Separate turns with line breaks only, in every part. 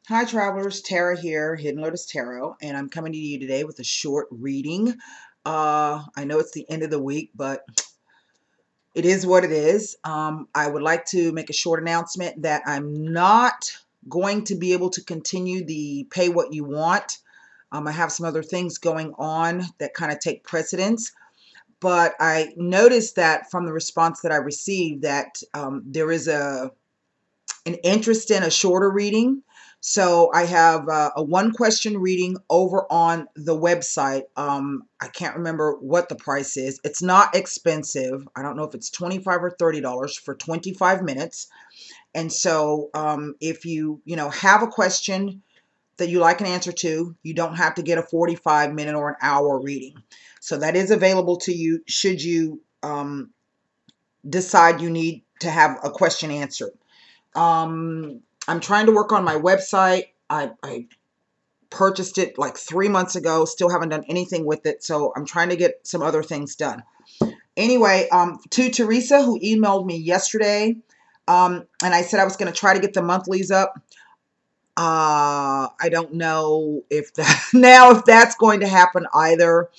Hi travelers, Tara here, Hidden Lotus Tarot, and I'm coming to you today with a short reading. I know it's the end of the week, but it is what it is. I would like to make a short announcement that I'm not going to be able to continue the pay what you want. I have some other things going on that kind of take precedence, but I noticed that from the response that I received that there is an interest in a shorter reading. So I have a one question reading over on the website. I can't remember what the price is. It's not expensive. I don't know if it's $25 or $30 for 25 minutes. And so if you have a question that you like an answer to, you don't have to get a 45-minute or an hour reading. So that is available to you should you decide you need to have a question answered. I'm trying to work on my website. I purchased it like 3 months ago, still haven't done anything with it, so I'm trying to get some other things done. Anyway, to Teresa, who emailed me yesterday, and I said I was going to try to get the monthlies up. I don't know if that's going to happen either.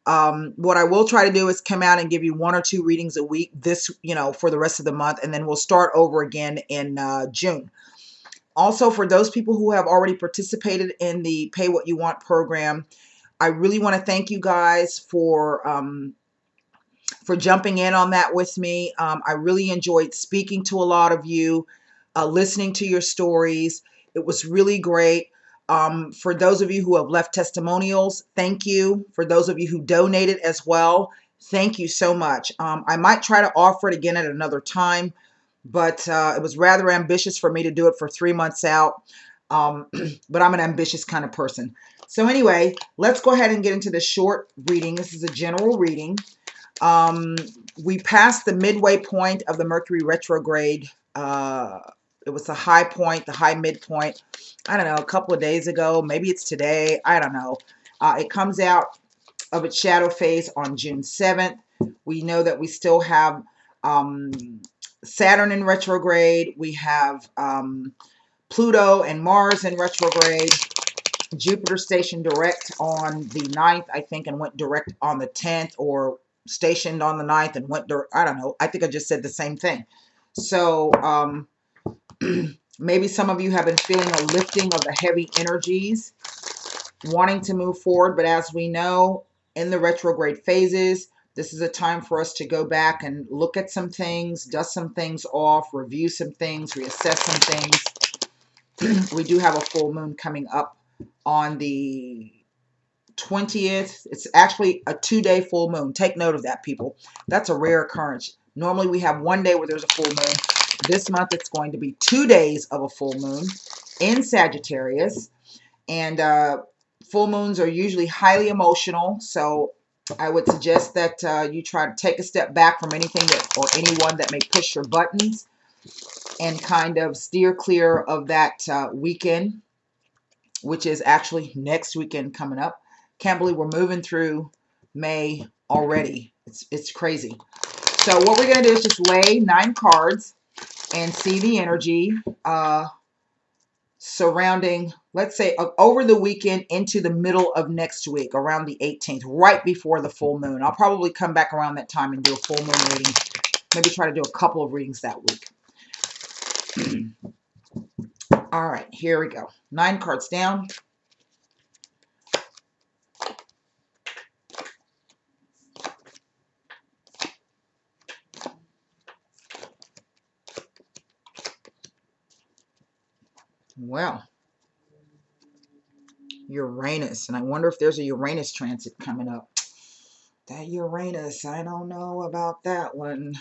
What I will try to do is come out and give you 1 or 2 readings a week for the rest of the month, and then we'll start over again in June. Also, for those people who have already participated in the Pay What You Want program, I really want to thank you guys for jumping in on that with me. I really enjoyed speaking to a lot of you, listening to your stories. It was really great. For those of you who have left testimonials, thank you. For those of you who donated as well, thank you so much. I might try to offer it again at another time, but it was rather ambitious for me to do it for 3 months out. But I'm an ambitious kind of person. So anyway, let's go ahead and get into the short reading. This is a general reading. We passed the midway point of the Mercury retrograde. It was the high point, the high midpoint, I don't know, a couple of days ago. Maybe it's today. I don't know. It comes out of its shadow phase on June 7th. We know that we still have Saturn in retrograde. We have Pluto and Mars in retrograde. Jupiter stationed direct on the 9th, I think, and went direct on the 10th, or stationed on the 9th and went direct. I don't know. I think I just said the same thing. So maybe some of you have been feeling a lifting of the heavy energies, wanting to move forward. But as we know, in the retrograde phases, this is a time for us to go back and look at some things, dust some things off, review some things, reassess some things. We do have a full moon coming up on the 20th. It's actually a 2-day full moon. Take note of that, people. That's a rare occurrence. Normally we have 1 day where there's a full moon. This month it's going to be 2 days of a full moon in Sagittarius. And full moons are usually highly emotional, so I would suggest that you try to take a step back from anything or anyone that may push your buttons, and kind of steer clear of that weekend, which is actually next weekend coming up. Can't believe we're moving through May already. It's crazy. So what we're going to do is just lay 9 cards and see the energy surrounding, let's say, over the weekend into the middle of next week, around the 18th, right before the full moon. I'll probably come back around that time and do a full moon reading. Maybe try to do a couple of readings that week. All right, here we go. 9 cards down. Well, Uranus, and I wonder if there's a Uranus transit coming up. That Uranus, I don't know about that one.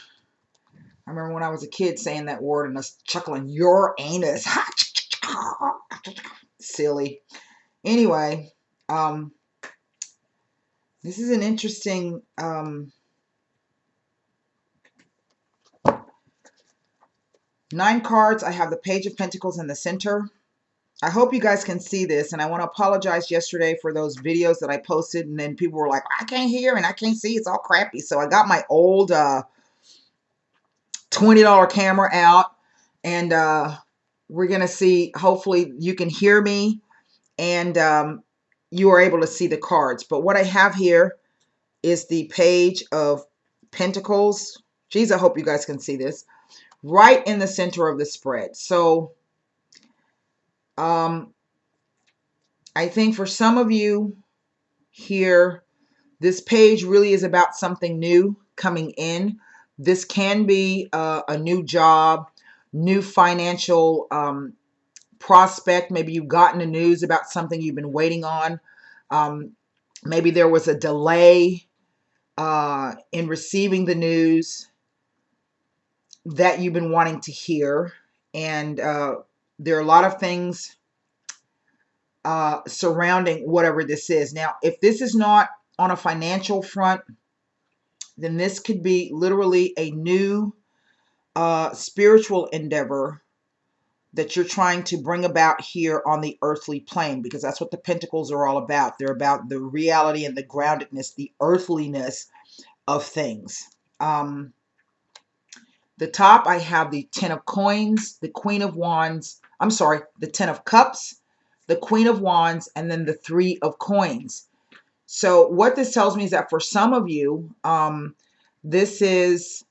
I remember when I was a kid saying that word and us chuckling, Uranus. Silly. Anyway, this is an interesting 9 cards. I have the Page of Pentacles in the center. I hope you guys can see this, and I want to apologize yesterday for those videos that I posted, and then people were like, I can't hear and I can't see, it's all crappy. So I got my old $20 camera out and We're going to see, hopefully you can hear me and you are able to see the cards. But what I have here is the Page of Pentacles. Geez, I hope you guys can see this. Right in the center of the spread. So I think for some of you here, this page really is about something new coming in. This can be a new job, new financial prospect. Maybe you've gotten the news about something you've been waiting on. Maybe there was a delay in receiving the news that you've been wanting to hear. And there are a lot of things surrounding whatever this is. Now, if this is not on a financial front, then this could be literally a new spiritual endeavor that you're trying to bring about here on the earthly plane, because that's what the Pentacles are all about. They're about the reality and the groundedness, the earthliness of things. The top, I have the Ten of Coins, the Queen of Wands, I'm sorry, the Ten of Cups, the Queen of Wands, and then the Three of Coins. So what this tells me is that for some of you, this is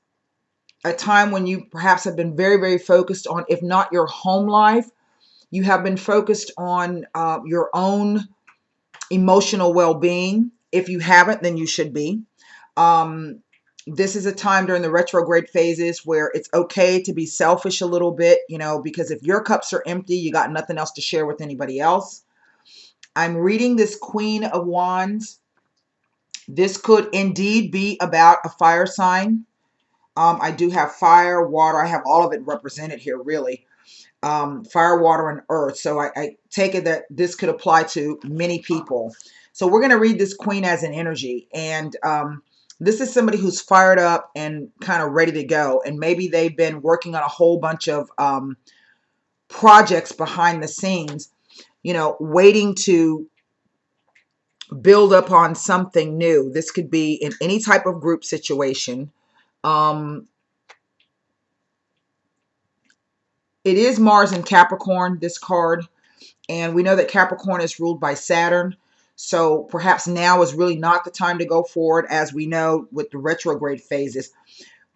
a time when you perhaps have been very, very focused on, if not your home life, you have been focused on your own emotional well-being. If you haven't, then you should be. This is a time during the retrograde phases where it's okay to be selfish a little bit, you know, because if your cups are empty, you got nothing else to share with anybody else. I'm reading this Queen of Wands. This could indeed be about a fire sign. I do have fire, water. I have all of it represented here, really. Fire, water, and earth. So I take it that this could apply to many people. So we're going to read this Queen as an energy. And this is somebody who's fired up and kind of ready to go. And maybe they've been working on a whole bunch of projects behind the scenes, you know, waiting to build up on something new. This could be in any type of group situation. It is Mars in Capricorn, this card. And we know that Capricorn is ruled by Saturn. So perhaps now is really not the time to go forward, as we know with the retrograde phases.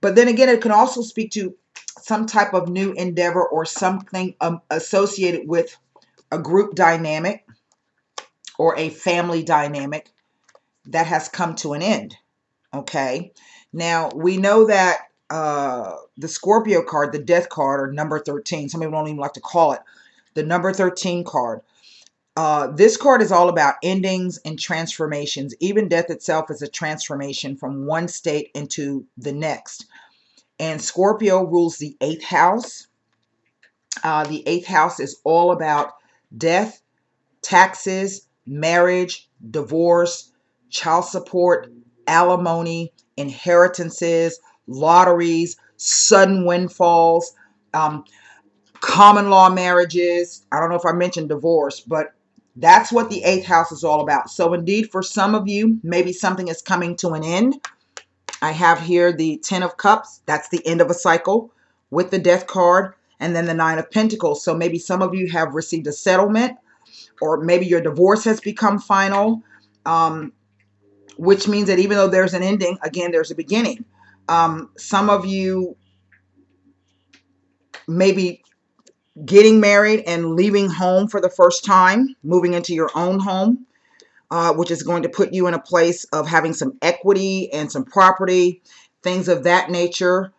But then again, it can also speak to some type of new endeavor or something associated with a group dynamic or a family dynamic that has come to an end. Okay. Now, we know that the Scorpio card, the death card, or number 13, some people don't even like to call it the number 13 card. This card is all about endings and transformations. Even death itself is a transformation from one state into the next. And Scorpio rules the 8th house. The 8th house is all about death, taxes, marriage, divorce, child support, alimony, inheritances, lotteries, sudden windfalls, common law marriages. I don't know if I mentioned divorce, but that's what the 8th house is all about. So indeed, for some of you, maybe something is coming to an end. I have here the 10 of Cups. That's the end of a cycle with the Death card, and then the 9 of Pentacles. So maybe some of you have received a settlement, or maybe your divorce has become final, which means that even though there's an ending, again, there's a beginning. Some of you maybe getting married and leaving home for the first time, moving into your own home, which is going to put you in a place of having some equity and some property, things of that nature.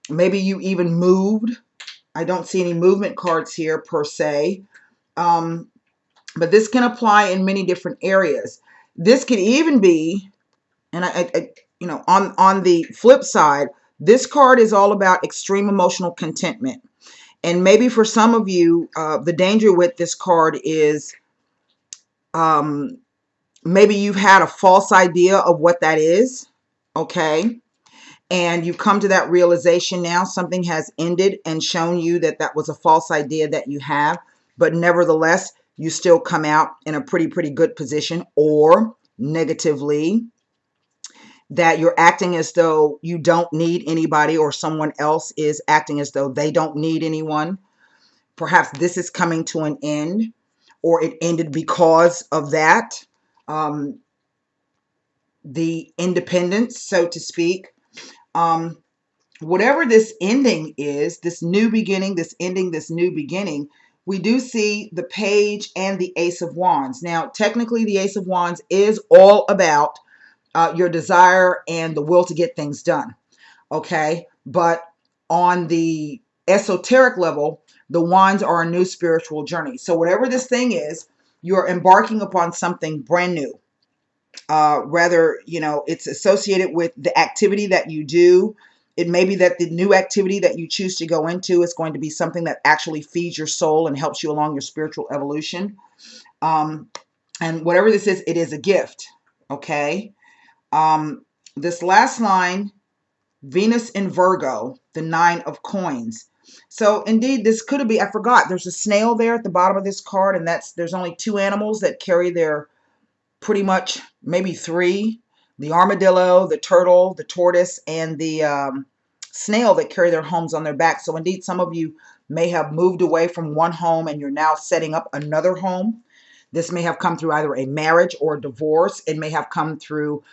Maybe you even moved. I don't see any movement cards here per se, but this can apply in many different areas. This could even be, and you know, on the flip side, this card is all about extreme emotional contentment. And maybe for some of you, the danger with this card is maybe you've had a false idea of what that is, okay? And you've come to that realization now. Something has ended and shown you that that was a false idea that you have. But nevertheless, you still come out in a pretty good position. Or negatively, that you're acting as though you don't need anybody, or someone else is acting as though they don't need anyone. Perhaps this is coming to an end, or it ended because of that. The independence, so to speak. Um, Whatever this ending is, this new beginning, this ending, this new beginning, we do see the page and the Ace of Wands. Now, technically, the Ace of Wands is all about your desire and the will to get things done. Okay. But on the esoteric level, the wands are a new spiritual journey. So, whatever this thing is, you're embarking upon something brand new. Rather, it's associated with the activity that you do. It may be that the new activity that you choose to go into is going to be something that actually feeds your soul and helps you along your spiritual evolution. And whatever this is, it is a gift. Okay. This last line, Venus in Virgo, the 9 of coins. So indeed, this could be, I forgot, there's a snail there at the bottom of this card, and there's only 2 animals that carry their, pretty much maybe 3, the armadillo, the turtle, the tortoise, and the snail that carry their homes on their back. So indeed, some of you may have moved away from one home and you're now setting up another home. This may have come through either a marriage or a divorce. It may have come through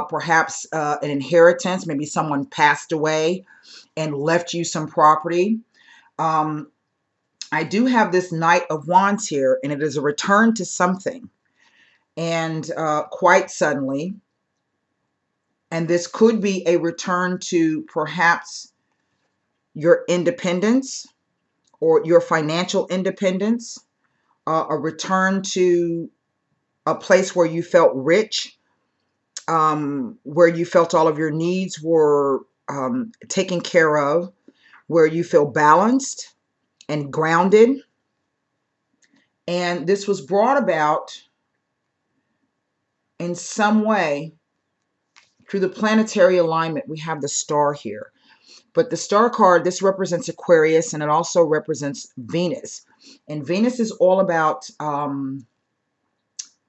perhaps an inheritance. Maybe someone passed away and left you some property. I do have this Knight of Wands here, and it is a return to something. And quite suddenly, and this could be a return to perhaps your independence or your financial independence, a return to a place where you felt rich, where you felt all of your needs were taken care of, where you feel balanced and grounded. And this was brought about in some way through the planetary alignment. We have the star here. But the star card, this represents Aquarius, and it also represents Venus. And Venus is all about the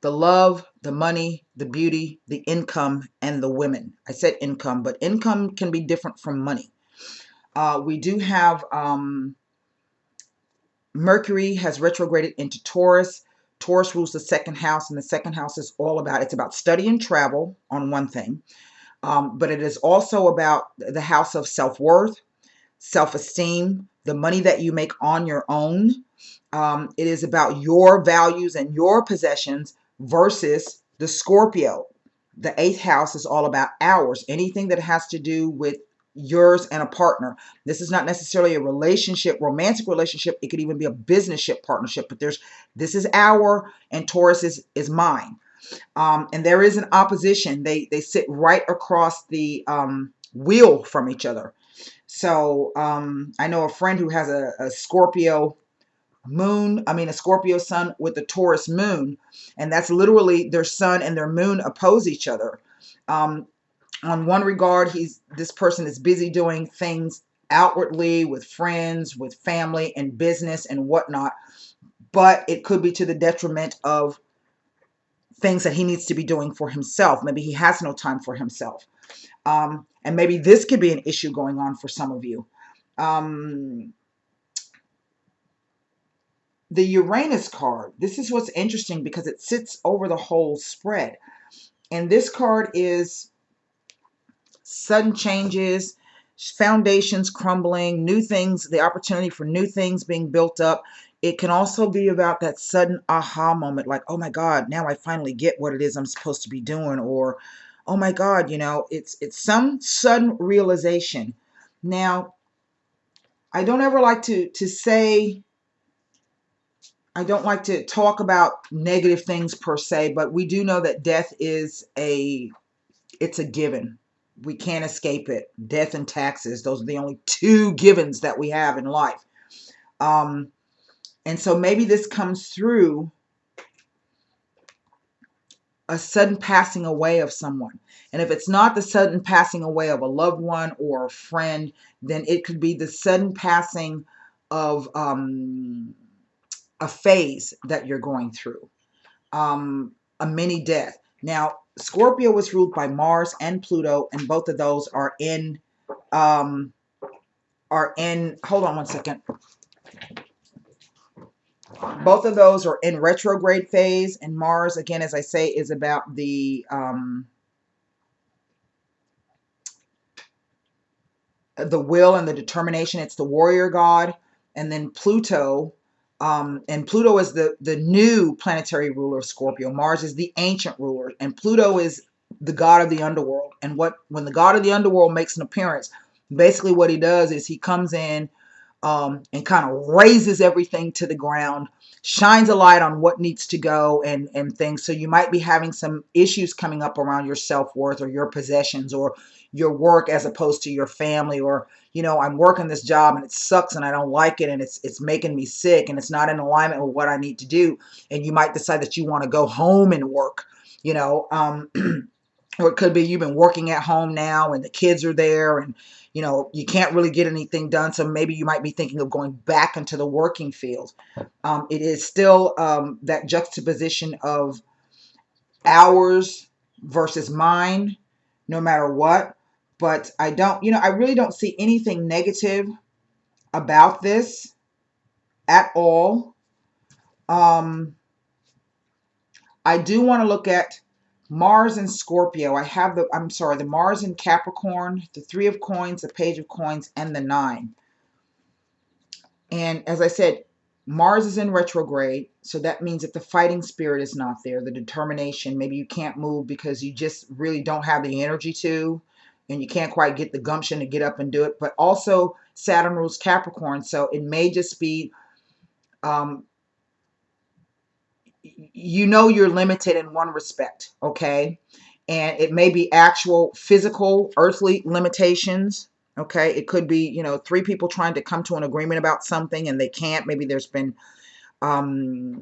love, the money, the beauty, the income, and the women. I said income, but income can be different from money. We do have Mercury has retrograded into Taurus. Taurus rules the second house, and the second house is all about, it's about study and travel on one thing. But it is also about the house of self-worth, self-esteem, the money that you make on your own. It is about your values and your possessions versus the Scorpio. The 8th house is all about ours, anything that has to do with yours and a partner. This is not necessarily a relationship, romantic relationship. It could even be a business-ship partnership, but this is our, and Taurus is mine. And there is an opposition. They sit right across the wheel from each other. So I know a friend who has a Scorpio moon, a Scorpio sun with a Taurus moon, and that's literally their sun and their moon oppose each other. On one regard, this person is busy doing things outwardly with friends, with family and business and whatnot, but it could be to the detriment of things that he needs to be doing for himself. Maybe he has no time for himself. And maybe this could be an issue going on for some of you. The Uranus card, this is what's interesting because it sits over the whole spread. And this card is sudden changes, foundations crumbling, new things, the opportunity for new things being built up. It can also be about that sudden aha moment, like, oh my God, now I finally get what it is I'm supposed to be doing, or oh my God, it's some sudden realization. Now, I don't ever like to say, I don't like to talk about negative things per se, but we do know that death is it's a given. We can't escape it. Death and taxes, those are the only 2 givens that we have in life. And so maybe this comes through a sudden passing away of someone. And if it's not the sudden passing away of a loved one or a friend, then it could be the sudden passing of a phase that you're going through, a mini death. Now, Scorpio was ruled by Mars and Pluto, and both of those are in, hold on one second. Both of those are in retrograde phase, and Mars, again, as I say, is about the will and the determination. It's the warrior god. And then Pluto, and Pluto is the new planetary ruler of Scorpio. Mars is the ancient ruler, and Pluto is the god of the underworld. And when the god of the underworld makes an appearance, basically what he does is he comes in, and kind of raises everything to the ground, shines a light on what needs to go, and things. So you might be having some issues coming up around your self-worth or your possessions or your work as opposed to your family, or, I'm working this job and it sucks and I don't like it and it's making me sick and it's not in alignment with what I need to do. And you might decide that you want to go home and work, or it could be you've been working at home now and the kids are there and, you can't really get anything done. So maybe you might be thinking of going back into the working field. It is still that juxtaposition of ours versus mine, no matter what. But I really don't see anything negative about this at all. I do want to look at Mars and Scorpio. I have the Mars in Capricorn, the 3 of coins, the Page of coins, and the 9. And as I said, Mars is in retrograde, so that means that the fighting spirit is not there, the determination. Maybe you can't move because you just really don't have the energy to, and you can't quite get the gumption to get up and do it. But also Saturn rules Capricorn, so it may just be, you're limited in one respect, okay? And it may be actual physical, earthly limitations, okay? It could be, 3 people trying to come to an agreement about something and they can't. Maybe there's been some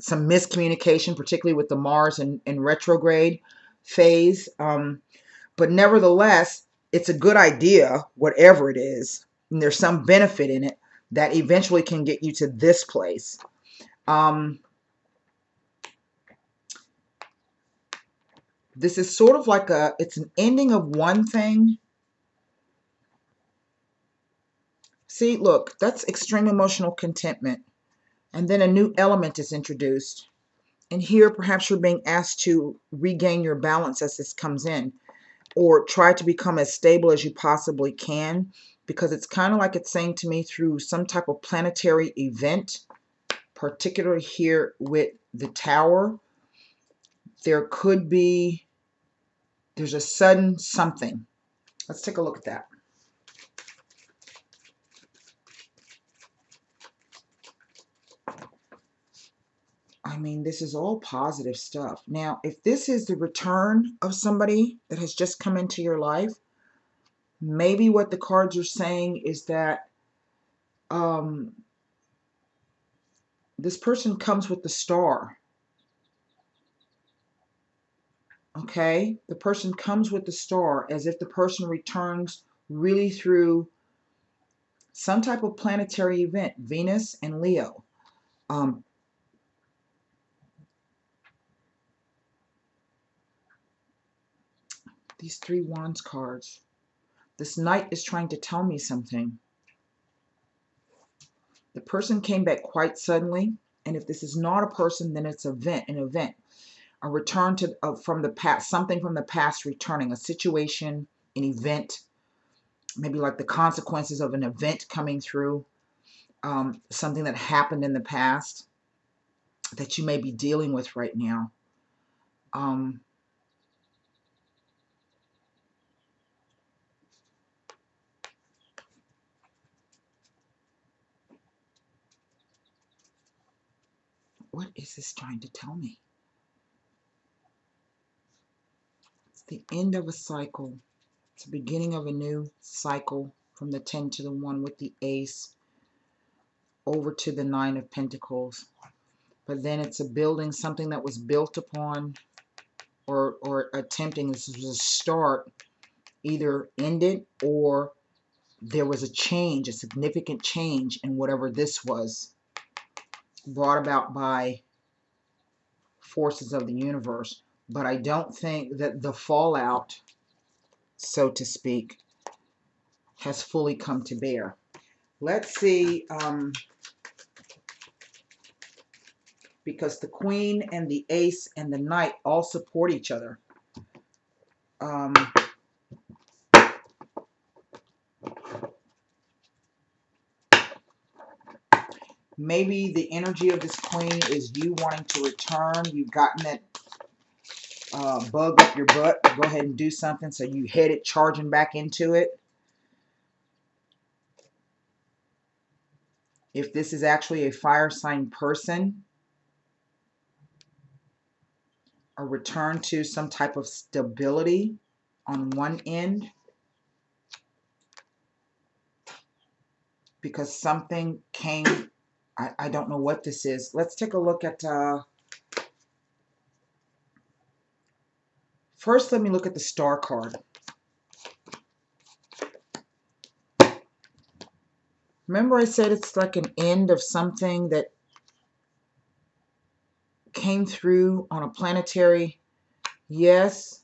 miscommunication, particularly with the Mars in retrograde phase. But nevertheless, it's a good idea, whatever it is, and there's some benefit in it that eventually can get you to this place. This is sort of like it's an ending of one thing. See, look, that's extreme emotional contentment. And then a new element is introduced. And here, perhaps you're being asked to regain your balance as this comes in, or try to become as stable as you possibly can, because it's kind of like it's saying to me through some type of planetary event, particularly here with the Tower, there's a sudden something. Let's take a look at that. I mean, this is all positive stuff. Now, if this is the return of somebody that has just come into your life, maybe what the cards are saying is that this person comes with the star. Okay? The person comes with the star, as if the person returns really through some type of planetary event, Venus and Leo. These 3 Wands cards. This Knight is trying to tell me something. The person came back quite suddenly, and if this is not a person, then it's an event. A return from the past, something from the past returning, a situation, an event, maybe like the consequences of an event coming through, something that happened in the past that you may be dealing with right now. What is this trying to tell me? It's the end of a cycle. It's the beginning of a new cycle, from the 10 to the 1 with the Ace over to the 9 of Pentacles. But then it's a building, something that was built upon or attempting. This was a start, either ended or there was a change, a significant change in whatever this was, brought about by forces of the universe. But I don't think that the fallout, so to speak, has fully come to bear. Let's see because the Queen and the Ace and the Knight all support each other. Maybe the energy of this Queen is you wanting to return. You've gotten that bug up your butt. Go ahead and do something. So you headed charging back into it. If this is actually a fire sign person, a return to some type of stability on one end, because something came. I don't know what this is. Let's take a look at first. Let me look at the Star card. Remember I said it's like an end of something that came through on a planetary. Yes,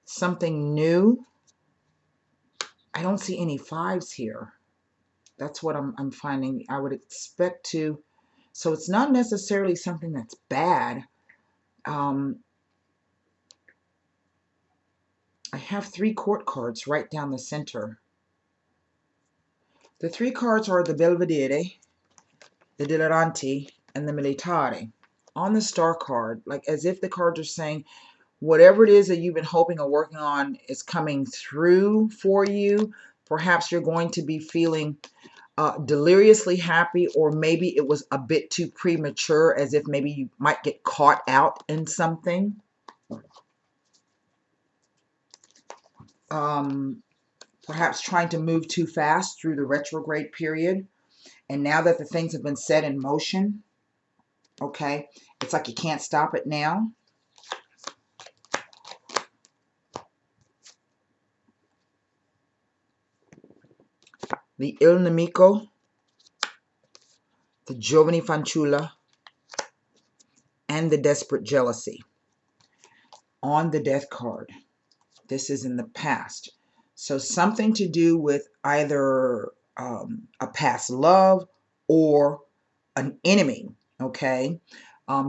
something new. I don't see any fives here. That's what I'm finding. I would expect to. So it's not necessarily something that's bad. I have 3 court cards right down the center. The 3 cards are the Belvedere, the Dileranti, and the Militare. On the Star card, like as if the cards are saying, whatever it is that you've been hoping or working on is coming through for you. Perhaps you're going to be feeling deliriously happy, or maybe it was a bit too premature, as if maybe you might get caught out in something. Perhaps trying to move too fast through the retrograde period. And now that the things have been set in motion, okay, it's like you can't stop it now. The Il Nemico, the Giovane Fanciulla, and the Desperate Jealousy. On the Death card, this is in the past. So something to do with either a past love or an enemy, okay?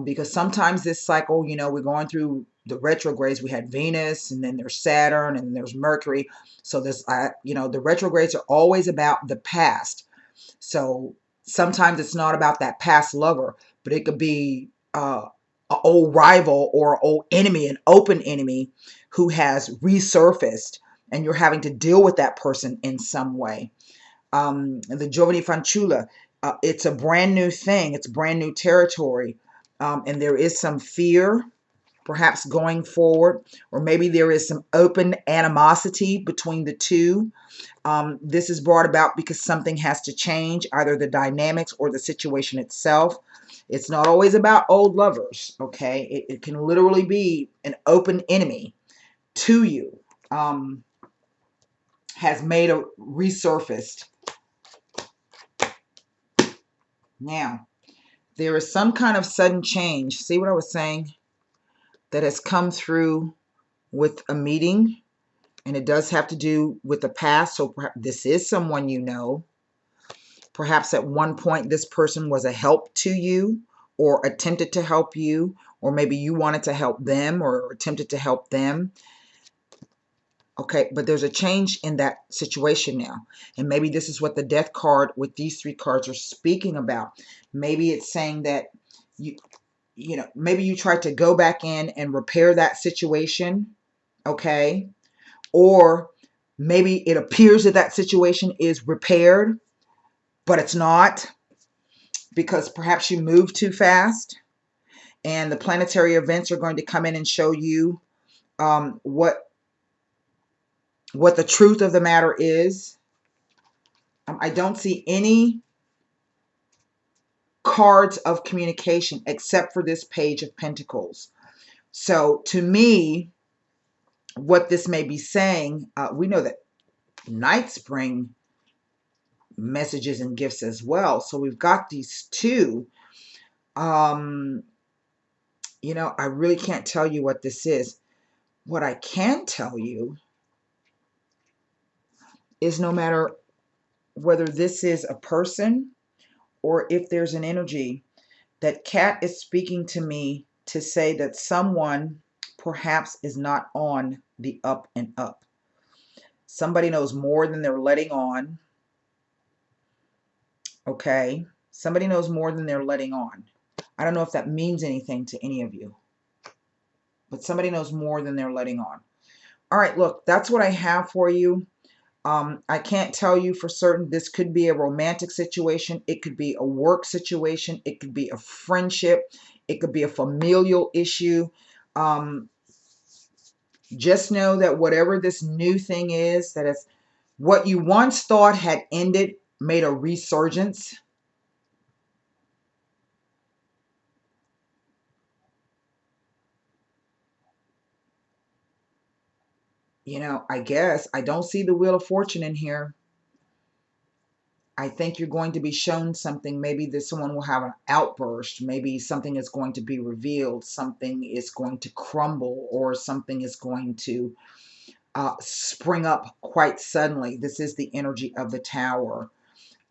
Because sometimes this cycle, you know, we're going through the retrogrades. We had Venus, and then there's Saturn, and there's Mercury. So this, you know, the retrogrades are always about the past. So sometimes it's not about that past lover, but it could be an old rival or an old enemy, an open enemy who has resurfaced, and you're having to deal with that person in some way. The Giovane Fanciulla, it's a brand new thing. It's brand new territory. And there is some fear, perhaps going forward, or maybe there is some open animosity between the two. This is brought about because something has to change, either the dynamics or the situation itself. It's not always about old lovers, okay? It can literally be an open enemy to you, has made a resurfaced. Now, there is some kind of sudden change. See what I was saying? That has come through with a meeting, and it does have to do with the past. So perhaps this is someone you know. Perhaps at one point this person was a help to you, or attempted to help you, or maybe you wanted to help them or attempted to help them. Okay, but there's a change in that situation now. And maybe this is what the Death card with these 3 cards are speaking about. Maybe it's saying that you know, maybe you tried to go back in and repair that situation, okay? Or maybe it appears that that situation is repaired, but it's not, because perhaps you moved too fast, and the planetary events are going to come in and show you what the truth of the matter is. I don't see any cards of communication except for this Page of Pentacles. So to me, what this may be saying, we know that Knights bring messages and gifts as well. So we've got these 2. You know, I really can't tell you what this is. What I can tell you is no matter whether this is a person or if there's an energy, That Cat is speaking to me to say that someone perhaps is not on the up and up. Somebody knows more than they're letting on. Okay. Somebody knows more than they're letting on. I don't know if that means anything to any of you, but somebody knows more than they're letting on. All right, look, that's what I have for you. I can't tell you for certain. This could be a romantic situation. It could be a work situation. It could be a friendship. It could be a familial issue. Just know that whatever this new thing is, that is what you once thought had ended, made a resurgence. I guess I don't see the Wheel of Fortune in here. I think you're going to be shown something. Maybe that someone will have an outburst. Maybe something is going to be revealed. Something is going to crumble, or something is going to spring up quite suddenly. This is the energy of the Tower.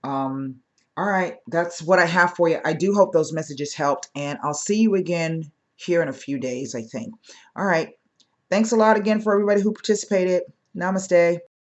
All right, that's what I have for you. I do hope those messages helped, and I'll see you again here in a few days, I think. All right. Thanks a lot again for everybody who participated. Namaste.